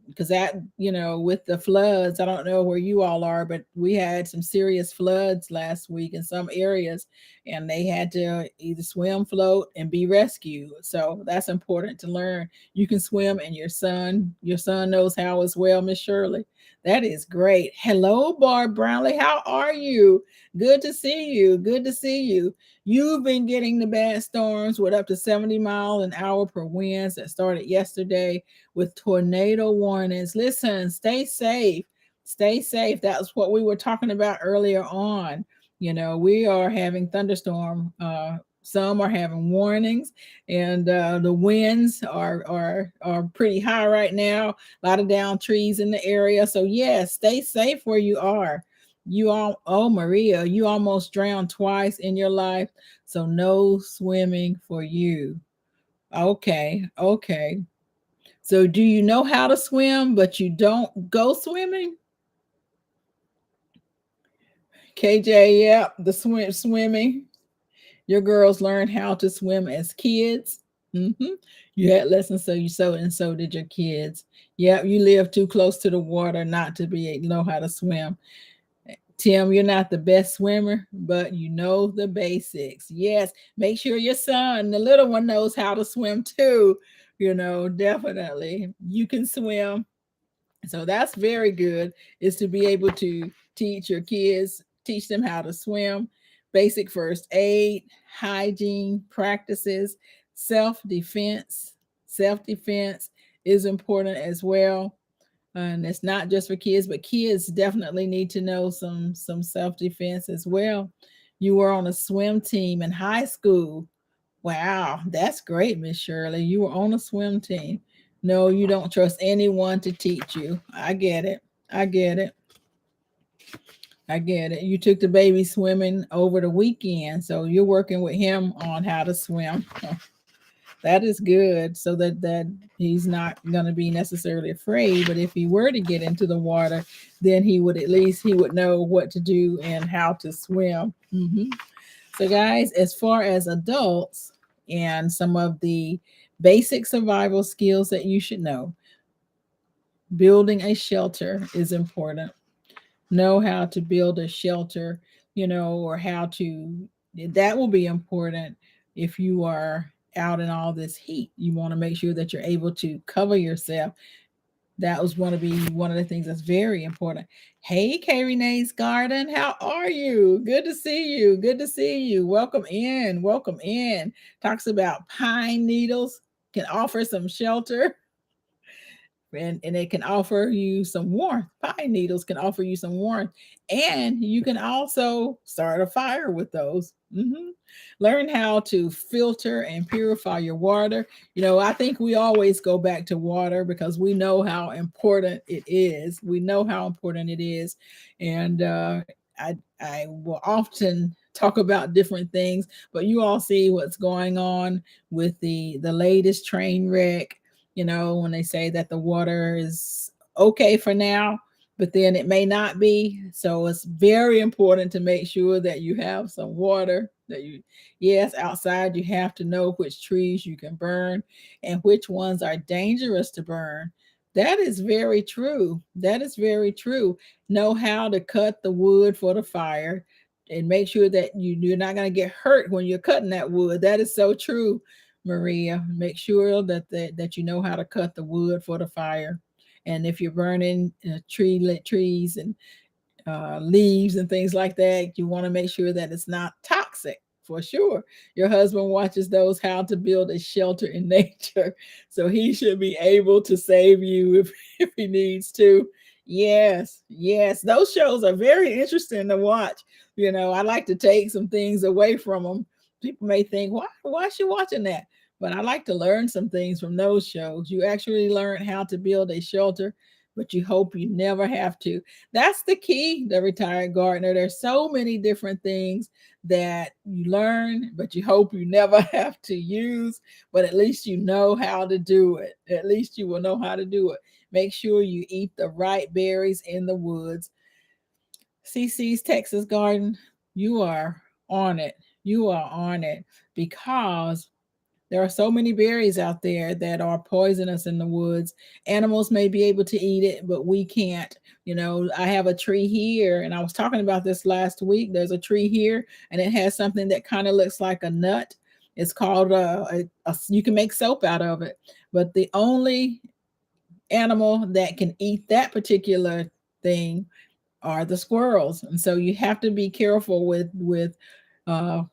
because that, with the floods, I don't know where you all are, but we had some serious floods last week in some areas, and they had to either swim, float, and be rescued. So that's important to learn. You can swim, and your son knows how as well, Miss Shirley. That is great. Hello, Barb Brownlee. How are you? Good to see you. Good to see you. You've been getting the bad storms with up to 70 mph per winds that started yesterday with tornado warnings. Listen, stay safe. Stay safe. That's what we were talking about earlier on. We are having thunderstorm. Some are having warnings, and the winds are pretty high right now. A lot of down trees in the area. So yes, stay safe where you are. Oh, Maria, you almost drowned twice in your life, so no swimming for you. Okay, okay. So do you know how to swim, but you don't go swimming? KJ, yeah, the swimming. Your girls learned how to swim as kids. Mm-hmm. You had lessons, and so did your kids. Yeah, you live too close to the water not to be able to know how to swim. Tim, you're not the best swimmer, but you know the basics. Yes, make sure your son, the little one, knows how to swim too. Definitely. You can swim. So that's very good, is to be able to teach your kids, teach them how to swim, basic first aid, hygiene practices, self-defense. Self-defense is important as well. And it's not just for kids, but kids definitely need to know some self-defense as well. You were on a swim team in high school. Wow, that's great, Miss Shirley. You were on a swim team. No, you don't trust anyone to teach you. I get it. I get it. I get it. You took the baby swimming over the weekend, so you're working with him on how to swim. That is good, so that he's not going to be necessarily afraid, but if he were to get into the water, then he would know what to do and how to swim. So guys, as far as adults and some of the basic survival skills that you should know, building a shelter is important. Know how to build a shelter, or how to, that will be important. If you are out in all this heat, you want to make sure that you're able to cover yourself. That was one of the things that's very important. Hey, K Renee's Garden, how are you? Good to see you. Good to see you. Welcome in. Welcome in. Talks about pine needles can offer some shelter, and it can offer you some warmth. Pine needles can offer you some warmth, and you can also start a fire with those. Learn how to filter and purify your water. I think we always go back to water because we know how important it is. We know how important it is, and I will often talk about different things, but you all see what's going on with the latest train wreck. When they say that the water is okay for now, but then it may not be. So it's very important to make sure that you have some water. Yes, outside you have to know which trees you can burn and which ones are dangerous to burn. That is very true. That is very true. Know how to cut the wood for the fire, and make sure that you're not going to get hurt when you're cutting that wood. That is so true, Maria. Make sure that you know how to cut the wood for the fire. And if you're burning trees and leaves and things like that, you want to make sure that it's not toxic. For sure, your husband watches those How to Build a Shelter in Nature, so he should be able to save you if he needs to. Yes, yes, those shows are very interesting to watch. I like to take some things away from them. People may think, why is she watching that? But I like to learn some things from those shows. You actually learn how to build a shelter, but you hope you never have to. That's the key, the retired gardener. There's so many different things that you learn, but you hope you never have to use, but at least you know how to do it. At least you will know how to do it. Make sure you eat the right berries in the woods. CC's Texas Garden, you are on it. You are on it because there are so many berries out there that are poisonous in the woods. Animals may be able to eat it, but we can't. You know, I have a tree here, and I was talking about this last week. There's a tree here, and it has something that kind of looks like a nut. It's called you can make soap out of it. But the only animal that can eat that particular thing are the squirrels, and so you have to be careful with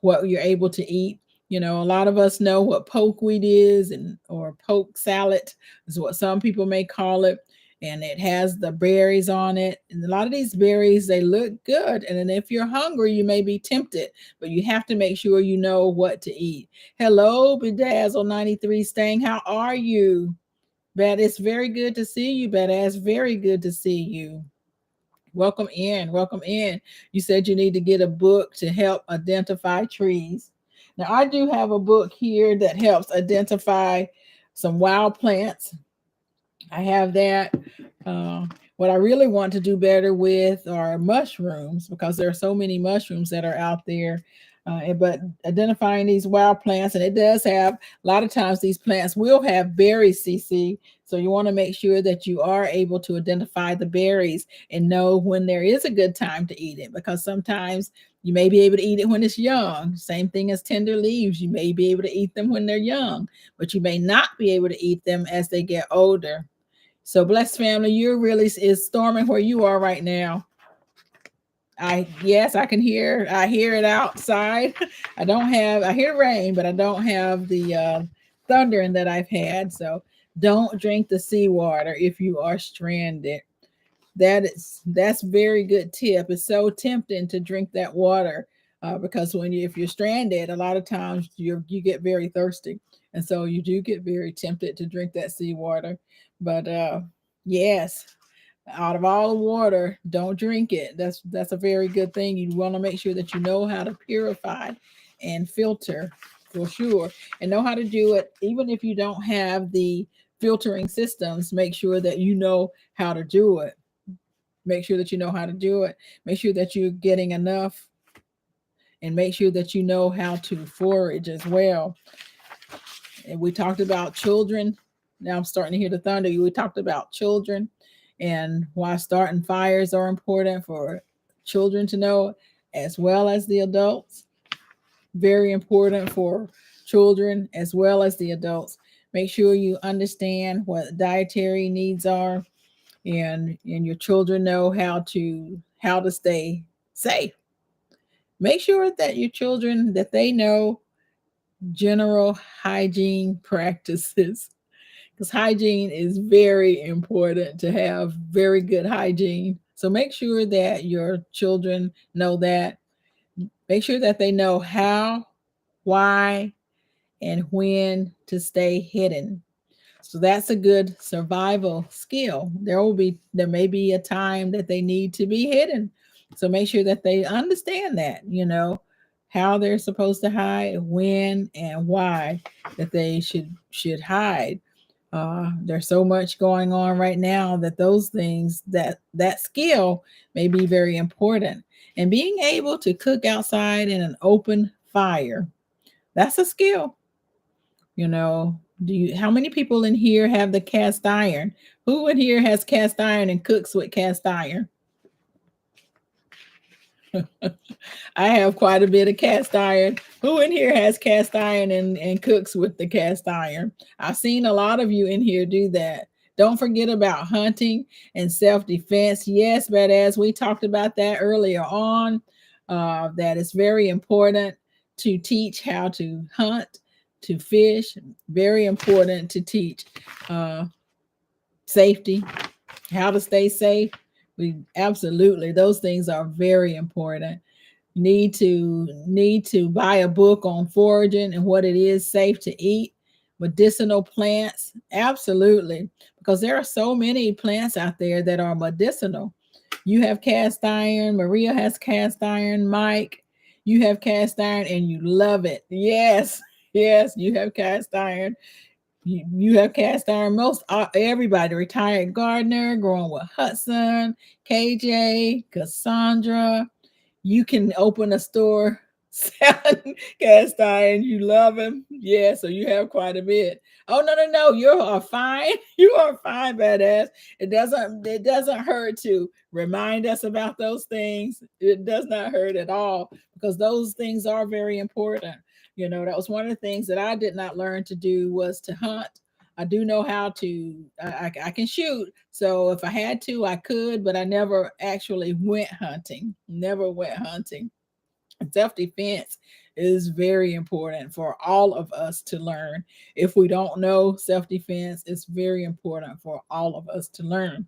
what you're able to eat. You know, a lot of us know what pokeweed is, and or poke salad is what some people may call it, and it has the berries on it. And a lot of these berries, they look good, and then if you're hungry, you may be tempted, but you have to make sure you know what to eat. Hello, Bedazzle 93 Stang, how are you? Bad, it's very good to see you, Badass. Very good to see you. Welcome in. Welcome in. You said you need to get a book to help identify trees. Now, I do have a book here that helps identify some wild plants. I have that. Uh, what I really want to do better with are mushrooms because there are so many mushrooms that are out there. But identifying these wild plants, and it does have a lot of times these plants will have berries, CC. So you want to make sure that you are able to identify the berries and know when there is a good time to eat it, because sometimes you may be able to eat it when it's young. Same thing as tender leaves. You may be able to eat them when they're young, but you may not be able to eat them as they get older. So, blessed family, you're really is storming where you are right now. Yes, I can hear. I hear it outside. I hear rain, but I don't have the thundering that I've had. So don't drink the seawater if you are stranded. That's very good tip. It's so tempting to drink that water because if you're stranded, a lot of times you get very thirsty, and so you do get very tempted to drink that seawater. But yes, out of all the water, don't drink it. That's a very good thing. You want to make sure that you know how to purify and filter for sure, and know how to do it. Even if you don't have the filtering systems, make sure that you know how to do it. Make sure that you know how to do it. Make sure that you're getting enough, and make sure that you know how to forage as well. And we talked about children. Now I'm starting to hear the thunder. We talked about children and why starting fires are important for children to know as well as the adults. Very important for children as well as the adults. Make sure you understand what dietary needs are, and your children know how to stay safe. Make sure that your children that they know general hygiene practices, because hygiene is very important, to have very good hygiene. So make sure that your children know that. Make sure that they know how, why, and when to stay hidden. So that's a good survival skill. There may be a time that they need to be hidden. So make sure that they understand that, how they're supposed to hide, when and why that they should hide. There's so much going on right now that those things that skill may be very important. And being able to cook outside in an open fire, that's a skill. How many people in here have the cast iron? Who in here has cast iron and cooks with cast iron? I have quite a bit of cast iron. Who in here has cast iron and cooks with the cast iron? I've seen a lot of you in here do that. Don't forget about hunting and self-defense. Yes, but as we talked about that earlier on, that it's very important to teach how to hunt, to fish. Very important to teach safety, how to stay safe. We absolutely, those things are very important. Need to buy a book on foraging and what it is safe to eat. medicinal plants. Absolutely. Because there are so many plants out there that are medicinal. You have cast iron. Maria has cast iron. Mike, you have cast iron and you love it. Yes. Yes, you have cast iron. You have cast iron. Most everybody, retired gardener, growing with Hudson, KJ, Cassandra. You can open a store selling cast iron. You love him. Yeah, so you have quite a bit. Oh no. You are fine. You are fine, badass. It doesn't hurt to remind us about those things. It does not hurt at all because those things are very important. That was one of the things that I did not learn to do was to hunt. I do know how to. I can shoot, so if I had to, I could, but I never actually went hunting. Never went hunting. Self defense is very important for all of us to learn. If we don't know self defense, it's very important for all of us to learn.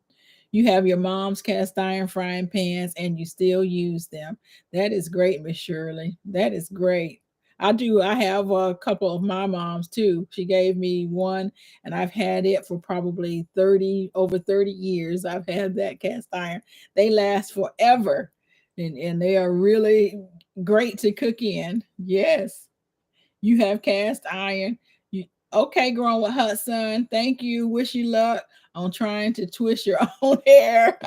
You have your mom's cast iron frying pans and you still use them. That is great, Miss Shirley. That is great. I do. I have a couple of my moms too. She gave me one, and I've had it for probably over 30 years. I've had that cast iron. They last forever, and they are really great to cook in. Yes, you have cast iron. You okay, growing with Hudson. Thank you. Wish you luck on trying to twist your own hair.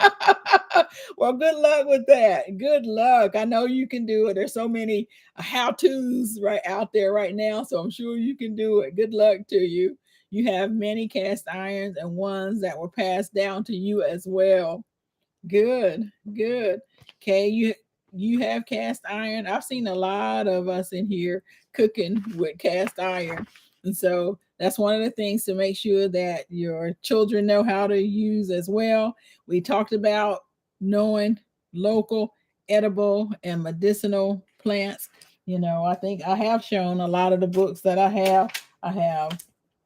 Well, good luck with that. Good luck. I know you can do it. There's so many how-tos right out there right now, so I'm sure you can do it. Good luck to you. You have many cast irons and ones that were passed down to you as well. Good, good. Okay, you have cast iron. I've seen a lot of us in here cooking with cast iron. And so that's one of the things to make sure that your children know how to use as well. We talked about knowing local, edible, and medicinal plants. I think I have shown a lot of the books that I have. I have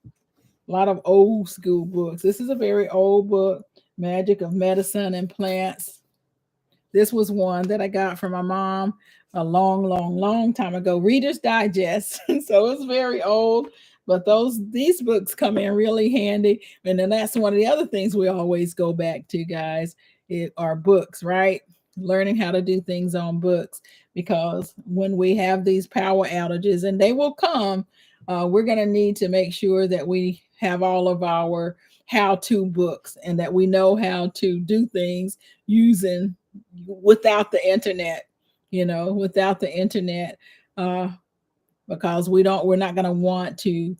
a lot of old school books. This is a very old book, Magic of Medicine and Plants. This was one that I got from my mom a long time ago. Reader's Digest. So it's very old, but these books come in really handy. And then that's one of the other things we always go back to, guys. It are books, right? Learning how to do things on books, because when we have these power outages, and they will come, we're going to need to make sure that we have all of our how-to books and that we know how to do things using without the internet, without the internet, uh, because we're not going to want to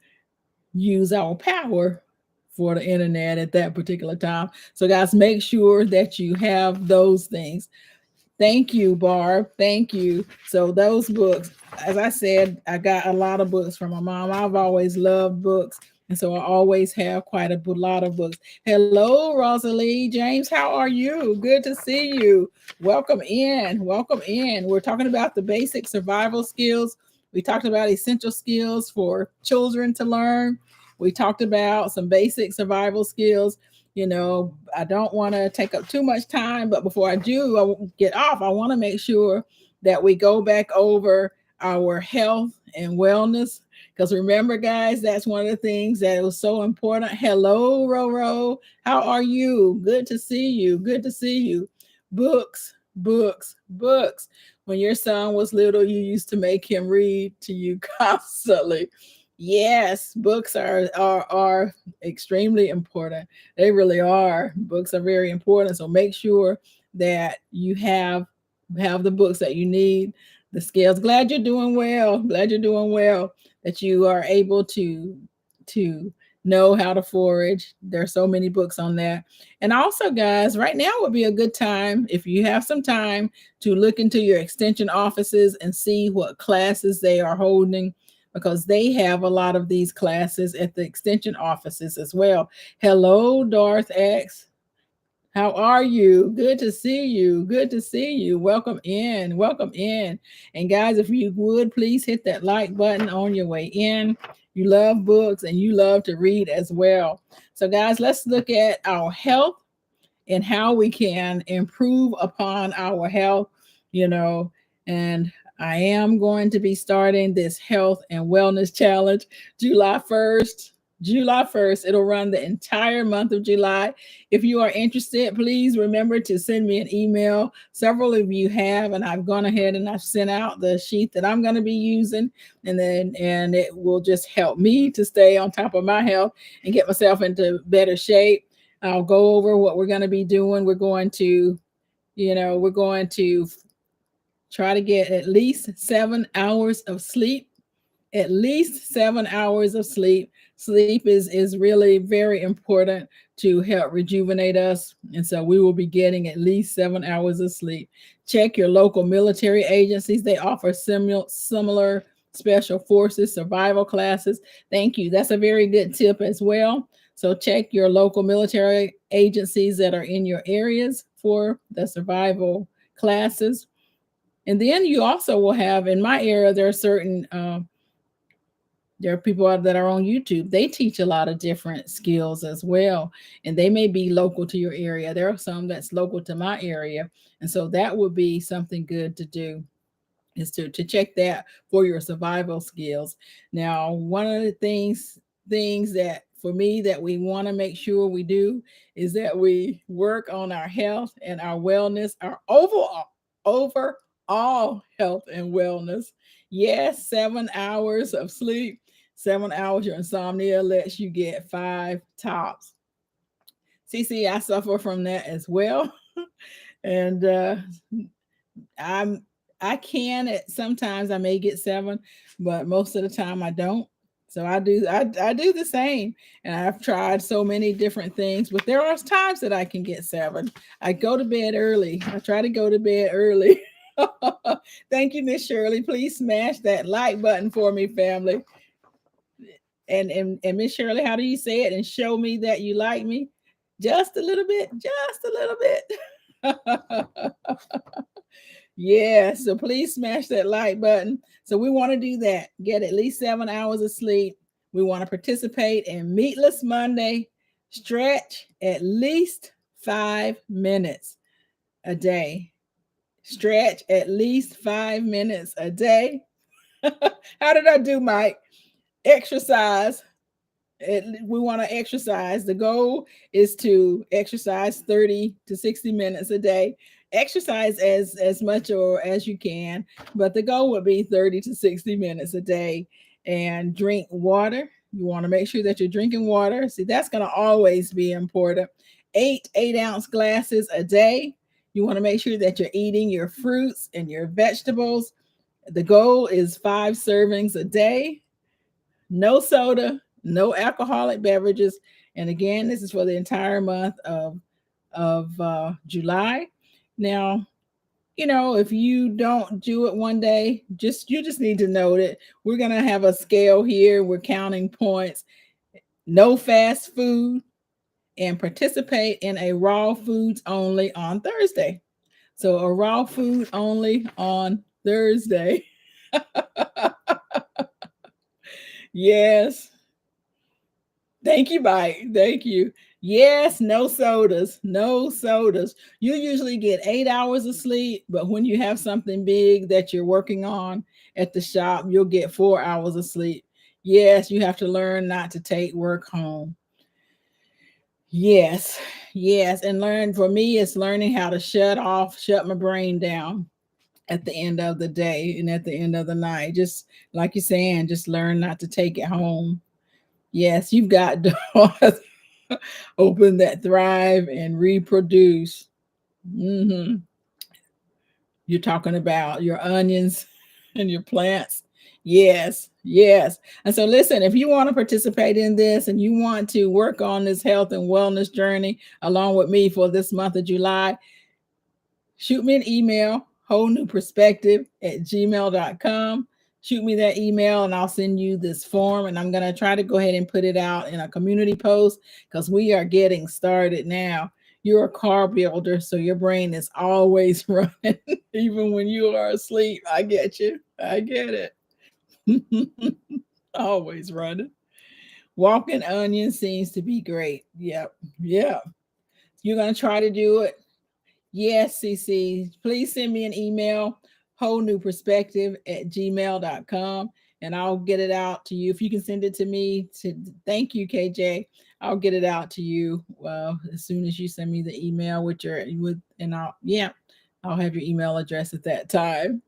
use our power for the internet at that particular time. So guys, make sure that you have those things. Thank you, Barb. Thank you. So those books, as I said, I got a lot of books from my mom. I've always loved books. And so I always have quite a lot of books. Hello, Rosalie. James, how are you? Good to see you. Welcome in. Welcome in. We're talking about the basic survival skills. We talked about essential skills for children to learn. We talked about some basic survival skills. I don't want to take up too much time, but before I do, I get off, I want to make sure that we go back over our health and wellness. Because remember, guys, that's one of the things that was so important. Hello, Roro. How are you? Good to see you. Good to see you. Books, books, books. When your son was little, you used to make him read to you constantly. Yes, books are extremely important. They really are. Books are very important. So make sure that you have the books that you need, the skills. Glad you're doing well. Glad you're doing well. That you are able to know how to forage. There are so many books on that. And also, guys, right now would be a good time, if you have some time, to look into your extension offices and see what classes they are holding, because they have a lot of these classes at the extension offices as well. Hello, Darth X. How are you? Good to see you. Good to see you. Welcome in. Welcome in. And guys, if you would please hit that like button on your way in. You love books and you love to read as well. So guys, let's look at our health and how we can improve upon our health, and I am going to be starting this health and wellness challenge July 1st. July 1st. It'll run the entire month of July. If you are interested, please remember to send me an email. Several of you have, and I've gone ahead and I've sent out the sheet that I'm going to be using, and it will just help me to stay on top of my health and get myself into better shape. I'll go over what we're going to be doing. We're going to try to get at least 7 hours of sleep. At least 7 hours of sleep. Sleep is really very important to help rejuvenate us. And so we will be getting at least 7 hours of sleep. Check your local military agencies. They offer similar special forces survival classes. Thank you. That's a very good tip as well. So check your local military agencies that are in your areas for the survival classes. And then you also will have, in my area, there are people that are on YouTube. They teach a lot of different skills as well, and they may be local to your area. There are some that's local to my area, and so that would be something good to do, is to check that for your survival skills. Now, one of the things that for me that we want to make sure we do is that we work on our health and our wellness, our overall health and wellness. Yes, 7 hours of sleep, 7 hours. Your insomnia lets you get five tops. CC, I suffer from that as well. And I'm I can at sometimes I may get seven, but most of the time I don't. So I do the same. And I've tried so many different things, but there are times that I can get seven. I go to bed early. I try to go to bed early. Thank you, Miss Shirley. Please smash that like button for me, family. And Miss Shirley, how do you say it? And show me that you like me. Just a little bit, just a little bit. Yeah, so please smash that like button. So we want to do that. Get at least 7 hours of sleep. We want to participate in Meatless Monday. Stretch at least 5 minutes a day. Stretch at least 5 minutes a day. How did I do, Mike? Exercise. We want to exercise. The goal is to exercise 30 to 60 minutes a day. Exercise as much or as you can, but the goal would be 30 to 60 minutes a day. And drink water. You want to make sure that you're drinking water. See, that's going to always be important. 8 ounce glasses a day. You want to make sure that you're eating your fruits and your vegetables. The goal is 5 servings a day. No soda, no alcoholic beverages. And again, this is for the entire month of July. Now, if you don't do it one day, you just need to know that we're gonna have a scale here. We're counting points. No fast food, and participate in a raw foods only on Thursday. So a raw food only on Thursday. Yes. Thank you, Mike. Thank you. Yes, no sodas. No sodas. You usually get 8 hours of sleep, but when you have something big that you're working on at the shop, you'll get 4 hours of sleep. Yes, you have to learn not to take work home. Yes, yes. And learn for me, it's learning how to shut my brain down at the end of the day and at the end of the night. Just like you're saying, just learn not to take it home. Yes, you've got doors open that thrive and reproduce. hmm You're talking about your onions and your plants. Yes, yes. And so, listen, if you want to participate in this and you want to work on this health and wellness journey along with me for this month of July, shoot me an email, whole new perspective at gmail.com. Shoot me that email and I'll send you this form. And I'm going to try to go ahead and put it out in a community post because we are getting started now. You're a car builder, so your brain is always running, even when you are asleep. I get you. I get it. Always running. Walking onion seems to be great. Yep. Yep. You're going to try to do it. Yes, CC. Please send me an email, whole new perspective at gmail.com, and I'll get it out to you. If you can send it to me, to thank you, KJ. I'll get it out to you as soon as you send me the email with your with, and I'll have your email address at that time.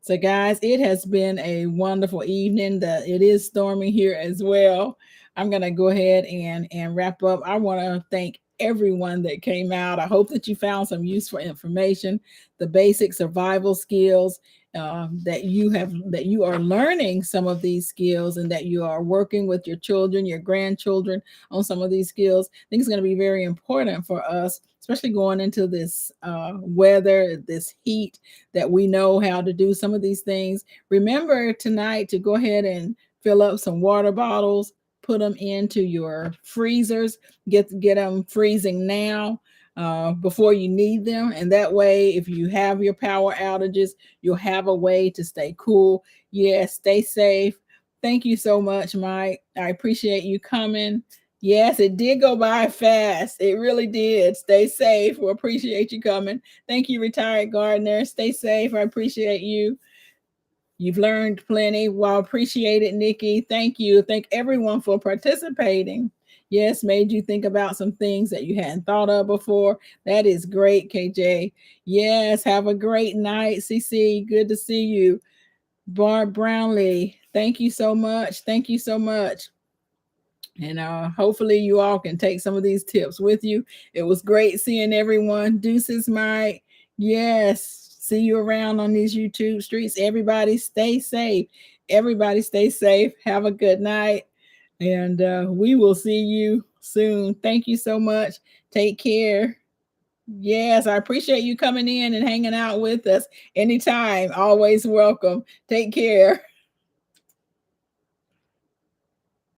So, guys, it has been a wonderful evening. It is storming here as well. I'm gonna go ahead and wrap up. I want to thank everyone that came out. I hope that you found some useful information, the basic survival skills, that you are learning some of these skills, and that you are working with your children, your grandchildren on some of these skills. I think it's going to be very important for us, especially going into this weather, this heat, that we know how to do some of these things. Remember tonight to go ahead and fill up some water bottles, put them into your freezers, get them freezing now before you need them. And that way, if you have your power outages, you'll have a way to stay cool. Yes, stay safe. Thank you so much, Mike. I appreciate you coming. Yes, it did go by fast. It really did. Stay safe. We appreciate you coming. Thank you, retired gardener. Stay safe. I appreciate you. You've learned plenty. Well, appreciate it, Nikki. Thank you. Thank everyone for participating. Yes, made you think about some things that you hadn't thought of before. That is great, KJ. Yes, have a great night, CC. Good to see you. Barb Brownlee, thank you so much. Thank you so much. And hopefully you all can take some of these tips with you. It was great seeing everyone. Deuces, Mike. Yes. See you around on these YouTube streets. Everybody stay safe. Everybody stay safe. Have a good night. And we will see you soon. Thank you so much. Take care. Yes, I appreciate you coming in and hanging out with us anytime. Always welcome. Take care.